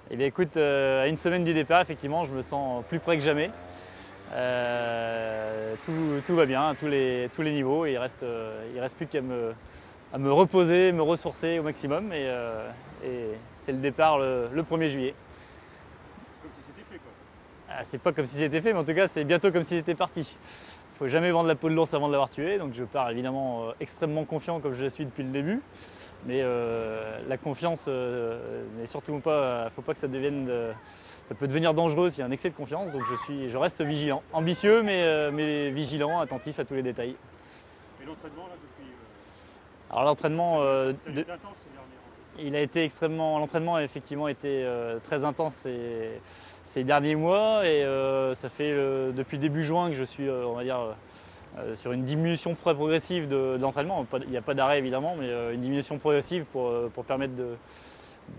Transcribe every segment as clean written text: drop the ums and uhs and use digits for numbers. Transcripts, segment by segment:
Eh bien écoute, à une semaine du départ, effectivement, je me sens plus près que jamais. Tout va bien à tous les niveaux. Il reste plus à me reposer, me ressourcer au maximum. Et c'est le départ le 1er juillet. C'est comme si c'était fait, quoi. Ah, c'est pas comme si c'était fait, mais en tout cas, c'est bientôt comme si c'était parti. Il ne faut jamais vendre la peau de l'ours avant de l'avoir tué. Donc je pars évidemment extrêmement confiant comme je le suis depuis le début. Mais la confiance n'est surtout pas. Il ne faut pas que ça devienne. Ça peut devenir dangereux s'il y a un excès de confiance. Donc je reste vigilant. Ambitieux, mais vigilant, attentif à tous les détails. Et l'entraînement, là, depuis. Alors l'entraînement, Ça a été intense ces derniers mois. il a été extrêmement. L'entraînement a effectivement été très intense ces derniers mois. Et ça fait depuis début juin que je suis, on va dire. Sur une diminution progressive de l'entraînement. Il n'y a pas d'arrêt évidemment, mais une diminution progressive pour permettre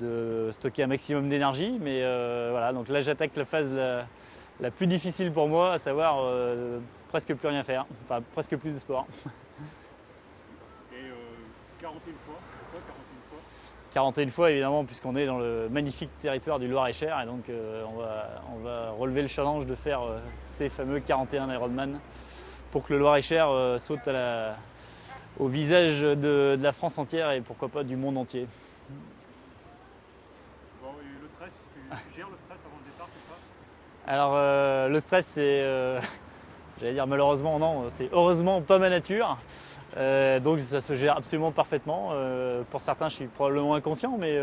de stocker un maximum d'énergie. Mais voilà, donc là j'attaque la phase la plus difficile pour moi, à savoir presque plus rien faire, enfin presque plus de sport. Et 41 fois. Pourquoi 41 fois? 41 fois évidemment, puisqu'on est dans le magnifique territoire du Loir-et-Cher, et donc on va relever le challenge de faire ces fameux 41 Ironman pour que le Loir-et-Cher saute au visage de la France entière et pourquoi pas du monde entier. Bon, et le stress, tu gères le stress avant le départ, tout ça? Alors le stress, c'est, j'allais dire malheureusement non, c'est heureusement pas ma nature. Donc ça se gère absolument parfaitement. Pour certains, je suis probablement inconscient, mais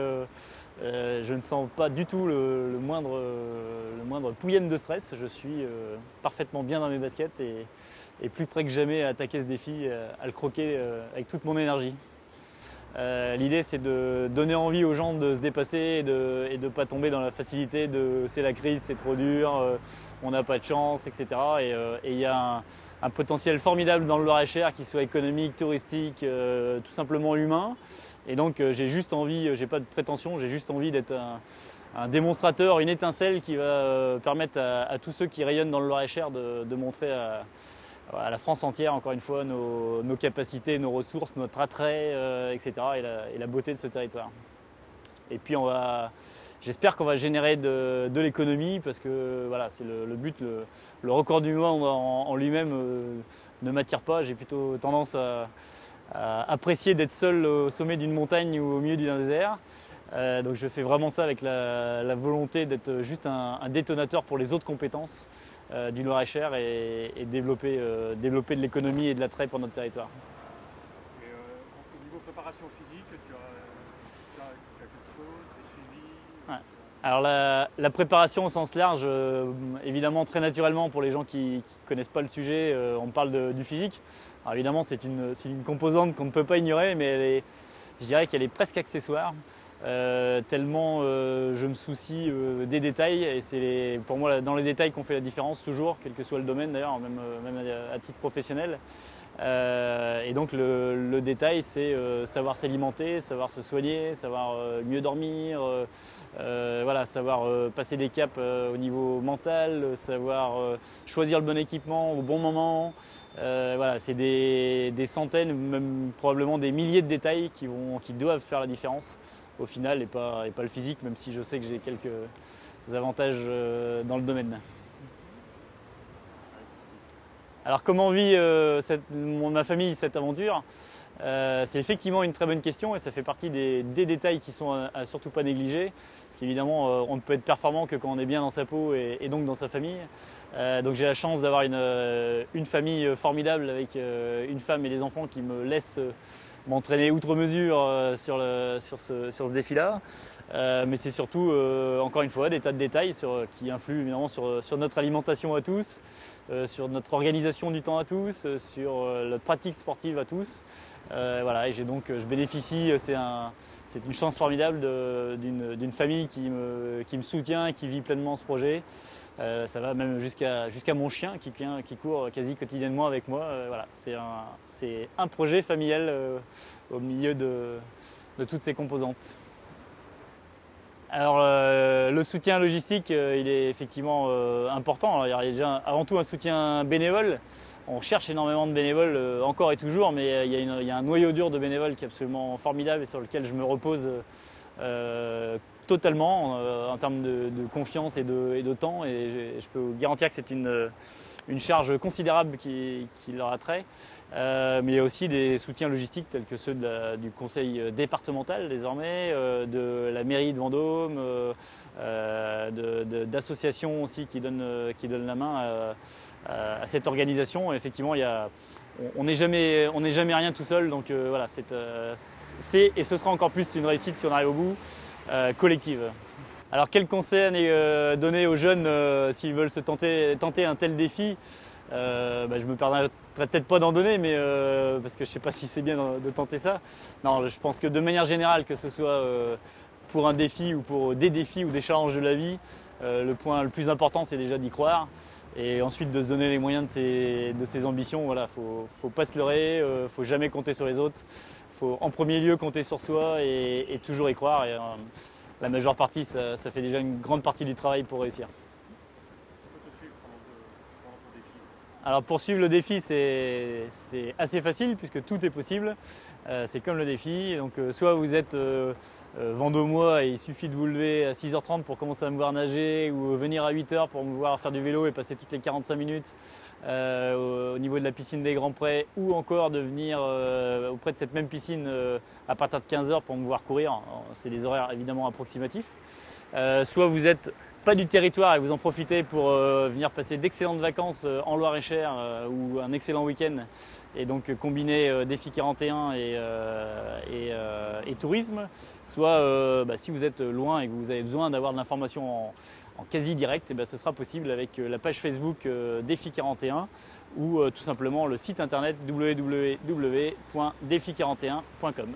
je ne sens pas du tout le moindre pouillème de stress. Je suis parfaitement bien dans mes baskets et plus près que jamais à attaquer ce défi, à le croquer avec toute mon énergie. L'idée, c'est de donner envie aux gens de se dépasser et de ne pas tomber dans la facilité de c'est la crise, c'est trop dur, on n'a pas de chance, etc. Et il y a un potentiel formidable dans le Loir-et-Cher, qu'il soit économique, touristique, tout simplement humain. Et donc j'ai juste envie, j'ai pas de prétention, j'ai juste envie d'être un démonstrateur, une étincelle qui va permettre à tous ceux qui rayonnent dans le Loir-et-Cher de montrer à la France entière, encore une fois, nos capacités, nos ressources, notre attrait, etc. Et la beauté de ce territoire. Et puis j'espère qu'on va générer de l'économie, parce que voilà, c'est le but. Le record du monde en lui-même ne m'attire pas. J'ai plutôt tendance à apprécier d'être seul au sommet d'une montagne ou au milieu d'un désert. Donc je fais vraiment ça avec la volonté d'être juste un détonateur pour les autres compétences du Loir-et-Cher et développer de l'économie et de l'attrait pour notre territoire. Et au niveau préparation physique, tu as quelque chose, des suivis? Ouais. Alors la préparation au sens large, évidemment très naturellement pour les gens qui ne connaissent pas le sujet, on parle du physique. Alors évidemment c'est une composante qu'on ne peut pas ignorer, mais je dirais qu'elle est presque accessoire. Tellement je me soucie des détails, et c'est pour moi dans les détails qu'on fait la différence toujours, quel que soit le domaine d'ailleurs, même à titre professionnel. Et donc le détail, c'est savoir s'alimenter, savoir se soigner, savoir mieux dormir, voilà, savoir passer des caps au niveau mental, savoir choisir le bon équipement au bon moment. Voilà, c'est des centaines, même probablement des milliers de détails qui doivent faire la différence au final, et pas le physique, même si je sais que j'ai quelques avantages dans le domaine. Alors comment vit ma famille cette aventure? C'est effectivement une très bonne question, et ça fait partie des détails qui sont à surtout pas négliger. Parce qu'évidemment, on ne peut être performant que quand on est bien dans sa peau et donc dans sa famille. Donc j'ai la chance d'avoir une famille formidable avec une femme et des enfants qui me laissent m'entraîner outre mesure sur ce défi-là. Mais c'est surtout, encore une fois, des tas de détails qui influent évidemment sur notre alimentation à tous, sur notre organisation du temps à tous, sur notre pratique sportive à tous. Voilà, et je bénéficie, c'est une chance formidable d'une famille qui me soutient et qui vit pleinement ce projet. Ça va même jusqu'à mon chien qui court quasi quotidiennement avec moi. Voilà, c'est un projet familial au milieu de toutes ces composantes. Alors le soutien logistique, il est effectivement important. Alors, il y a déjà avant tout un soutien bénévole. On cherche énormément de bénévoles encore et toujours, mais il y a un noyau dur de bénévoles qui est absolument formidable et sur lequel je me repose totalement en termes de confiance et de temps, et je peux vous garantir que c'est une charge considérable qui leur attrait. Mais il y a aussi des soutiens logistiques tels que ceux du conseil départemental désormais, de la mairie de Vendôme, d'associations aussi qui donnent la main à cette organisation. Et effectivement, on n'est jamais rien tout seul, donc voilà, c'est et ce sera encore plus une réussite si on arrive au bout, collective. Alors quel conseil donner aux jeunes s'ils veulent tenter un tel défi? Je me permettrai peut-être pas d'en donner, mais parce que je ne sais pas si c'est bien de tenter ça. Non, je pense que de manière générale, que ce soit pour un défi ou pour des défis ou des challenges de la vie, le point le plus important, c'est déjà d'y croire. Et ensuite de se donner les moyens de ses ambitions. Voilà, faut pas se leurrer, faut jamais compter sur les autres. Faut en premier lieu compter sur soi et toujours y croire. Et, la majeure partie, ça fait déjà une grande partie du travail pour réussir. On peut te suivre pendant ton défi. Alors pour suivre le défi, c'est assez facile puisque tout est possible. C'est comme le défi. Donc soit vous êtes vendômois et il suffit de vous lever à 6h30 pour commencer à me voir nager, ou venir à 8h pour me voir faire du vélo et passer toutes les 45 minutes au niveau de la piscine des Grands Prés, ou encore de venir auprès de cette même piscine à partir de 15h pour me voir courir. C'est des horaires évidemment approximatifs. Soit vous n'êtes pas du territoire et vous en profitez pour venir passer d'excellentes vacances en Loir-et-Cher ou un excellent week-end, et donc combiner défi 41 et tourisme. Soit si vous êtes loin et que vous avez besoin d'avoir de l'information en quasi direct, ce sera possible avec la page Facebook Défi 41 ou tout simplement le site internet www.defi41.com.